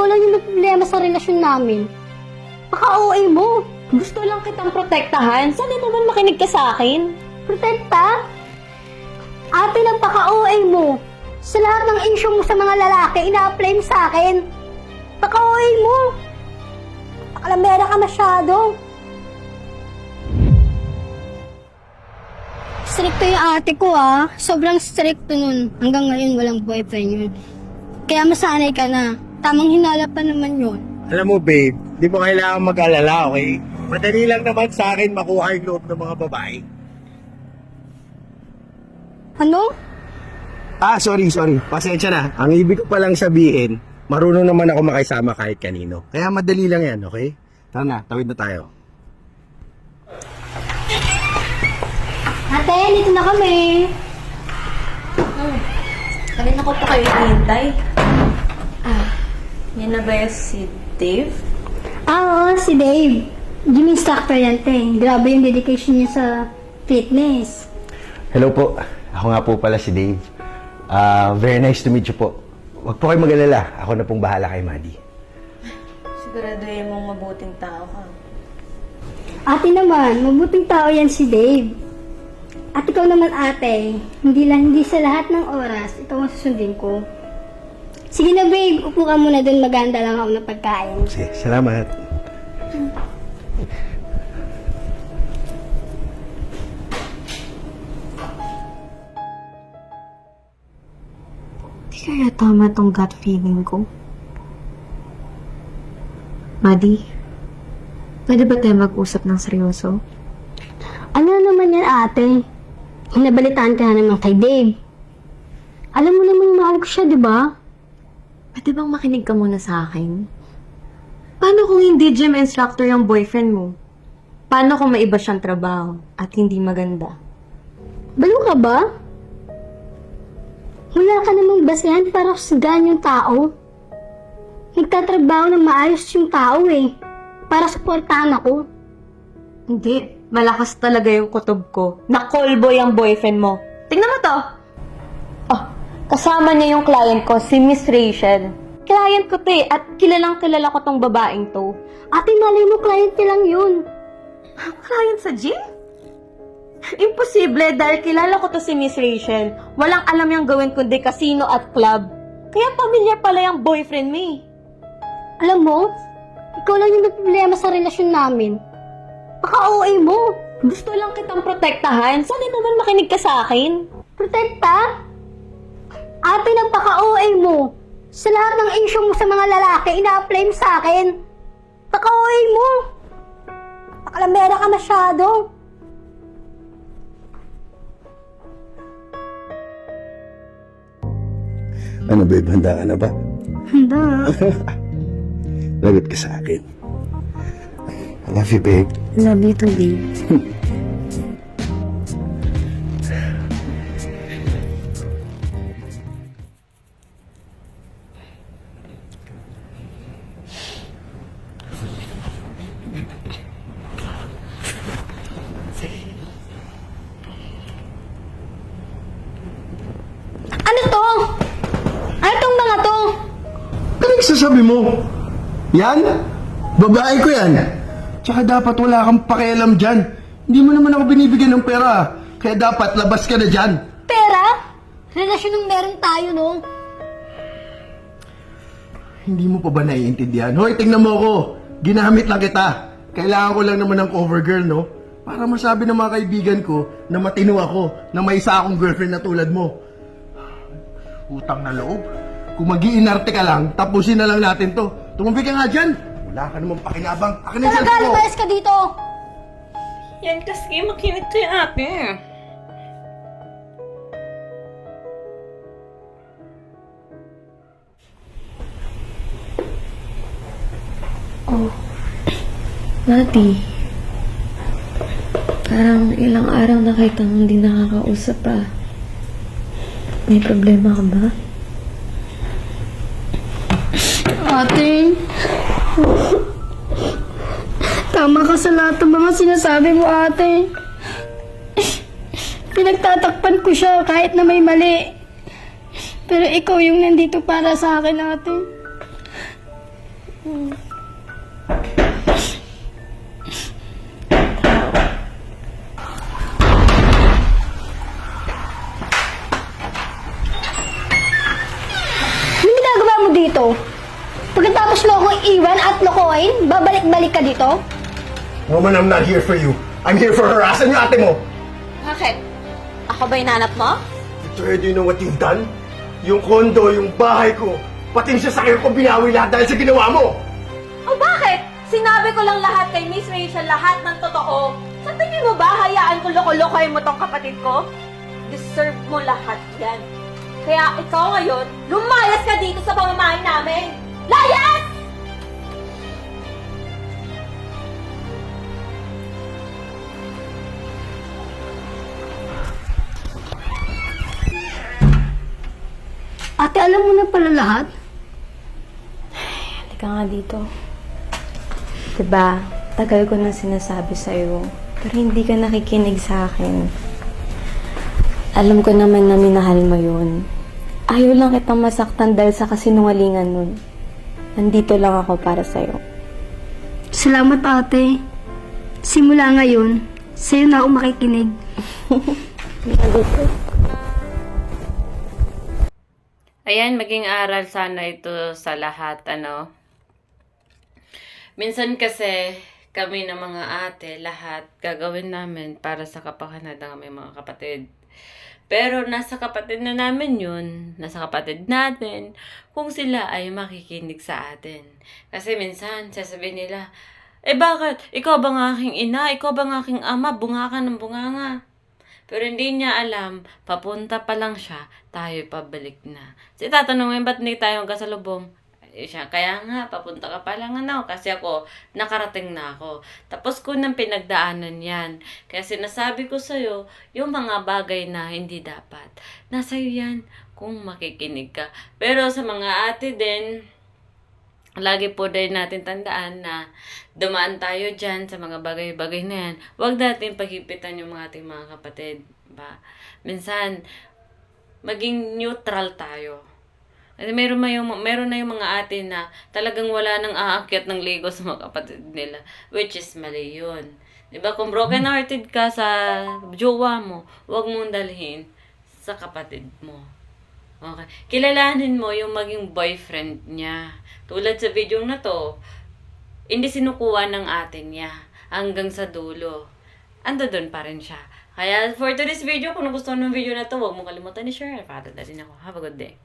Ikaw lang yung may problema sa relasyon namin. Paka-OA mo. Gusto lang kitang protektahan. Sana naman makinig ka sa akin. Protekta? Ate lang paka-OA mo. Sa lahat ng issue mo sa mga lalaki, ina-apply mo sa akin. Paka-OA mo. Pakalamera ka masyado. Stricto yung ate ko Sobrang stricto nun. Hanggang ngayon walang boyfriend yun. Kaya masanay ka na. Tamang hinala pa naman yun. Alam mo babe, di mo kailangan mag-alala, okay? Madali lang naman sa akin makuha yung loob ng mga babae. Ano? Sorry. Pasensya na. Ang ibig ko palang sabihin, marunong naman ako makisama kahit kanino. Kaya madali lang yan, okay? Tara na, tawid na tayo. Ate, dito na kami. Kanina ko pa kayo hinihintay. Yan na ba si Dave? Oo, si Dave. Gym instructor yan, te. Grabe yung dedication niya sa fitness. Hello po. Ako nga po pala si Dave. Very nice to meet you po. Huwag po kayo mag-alala. Ako na pong bahala kay Maddie. Siguraduhin mong mabuting tao ka. Ate naman, mabuting tao yan si Dave. At ikaw naman ate, hindi sa lahat ng oras, ikaw ang susundin ko. Sige na babe, upo ka muna dun, maganda lang ako ng pagkain. Sige, salamat. Di kaya tama tong gut feeling ko? Maddie, pwede ba tayo mag-usap ng seryoso? Ano naman yan ate? Hinabalitaan ka na naman kay Dave. Alam mo naman mahal ko siya, di ba? Pwede bang makinig ka muna sa akin? Paano kung hindi gym instructor yung boyfriend mo? Paano kung may iba siyang trabaho at hindi maganda? Balo ka ba? Wala ka namang basehan para sagaan yung tao. Nagtatrabaho ng maayos yung tao para suportahan ako. Hindi. Malakas talaga yung kutob ko. Nakolboy ang boyfriend mo. Tingnan mo to. Oh, kasama niya yung client ko, si Miss Rachel. Client ko to at kilalang kilala ko tong babaeng to. Ate, malay mo, client niya lang yun. Client sa gym? Imposible dahil kilala ko to si Miss Rachel. Walang alam yung gawin kundi casino at club. Kaya pamilyar pala yung boyfriend mo Alam mo, ikaw lang yung may problema sa relasyon namin. Paka-OA mo. Gusto lang kitang protektahan. Sana naman makinig ka sa akin. Protekta? Ate lang paka-OA mo. Sa lahat ng issue mo sa mga lalaki, ina-apply mo sa akin. Paka-OA mo. Pakalamera ka masyado. Ano babe, handa ka na ba? Handa. Lagot ka sa akin. I love you, babe. Love you too, Dave. Ano to? Ano tong mga to? Ano sasabi mo? Yan? Babae ko yan. Tsaka dapat wala kang pakialam dyan. Hindi mo naman ako binibigyan ng pera. Kaya dapat labas ka na dyan. Pera? Relasyon ng meron tayo, no? Hindi mo pa ba naiintindihan? Hoy, tingnan mo ako. Ginamit lang kita. Kailangan ko lang naman ng cover girl, no? Para masabi ng mga kaibigan ko na matino ako, na may isa akong girlfriend na tulad mo. Utang na loob. Kung mag-iinarte ka lang, tapusin na lang natin to. Tumumpi ka nga dyan. Wala ka namang pakinabang. Akin na yung Talaga, cellphone mo. lumayas ka dito. Yan kasi, makinig kayo ate. Oh, Nati. Parang ilang araw na kitang hindi nakakausap May problema ka ba? Ate, tama ka sa lahat ng mga sinasabi mo, ate. Pinagtatakpan ko siya kahit na may mali. Pero ikaw yung nandito para sa akin, ate. Ano ginagawa mo dito? Pagkatapos mo akong iwan at lokohin, babalik-balik ka dito? Woman, I'm not here for you. I'm here for her. Asan yung ate mo? Bakit? Ako ba inanap mo? Victoria, do you know what you've done? Yung kondo, yung bahay ko, pati yung sasakyan ko binawi lahat dahil sa ginawa mo! O bakit? Sinabi ko lang lahat kay Miss Rachel, lahat ng totoo. Sa tingin mo ba, hayaan ko loko-lokohin mo tong kapatid ko? Deserve mo lahat yan. Kaya ikaw ngayon, lumayas ka dito sa pamamahay namin! Layas! Ate, alam mo na pala lahat? Halika nga dito. Diba, tagal ko na sinasabi sa'yo, pero hindi ka nakikinig sa akin. Alam ko naman na minahal mo yun. Ayaw lang kitang masaktan dahil sa kasinungalingan nun. Nandito lang ako para sa'yo. Salamat, ate. Simula ngayon, sa'yo na ako makikinig. Ayan, maging aral sana ito sa lahat, ano. Minsan kasi, kami ng mga ate, lahat, gagawin namin para sa kapakanan ng aming mga kapatid. Pero nasa kapatid na namin yun, nasa kapatid natin, kung sila ay makikinig sa atin. Kasi minsan, sasabihin nila, bakit? Ikaw ba ng aking ina? Ikaw ba ng aking ama? Bunga ka ng bunganga. Pero hindi niya alam, papunta pa lang siya, tayo pabalik na. Kasi tatanungin, ba't hindi tayo magkasalubong? Siya, kaya nga, papunta ka pa lang kasi ako, nakarating na ako. Tapos ko nang pinagdaanan yan. Kaya sinasabi ko sa'yo, yung mga bagay na hindi dapat, nasa'yo yan kung makikinig ka. Pero sa mga ate din, lagi po din natin tandaan na dumaan tayo dyan sa mga bagay-bagay na yan. Huwag natin paghipitan yung mga ating mga kapatid. Ba? Minsan, maging neutral tayo. Kasi meron na yung mga ate na talagang wala nang aakyat ng Lego sa mga kapatid nila. Which is mali yun. Diba? Kung broken hearted ka sa jowa mo, huwag mong dalhin sa kapatid mo. Okay. Kilalanin mo yung maging boyfriend niya. Tulad sa video na to, hindi sinukuha ng ate niya hanggang sa dulo. Ando doon pa rin siya. Kaya for today's video, kung nagustuhan ng video na to, huwag mo kalimutan i-share. Para na din ako. Have a good day.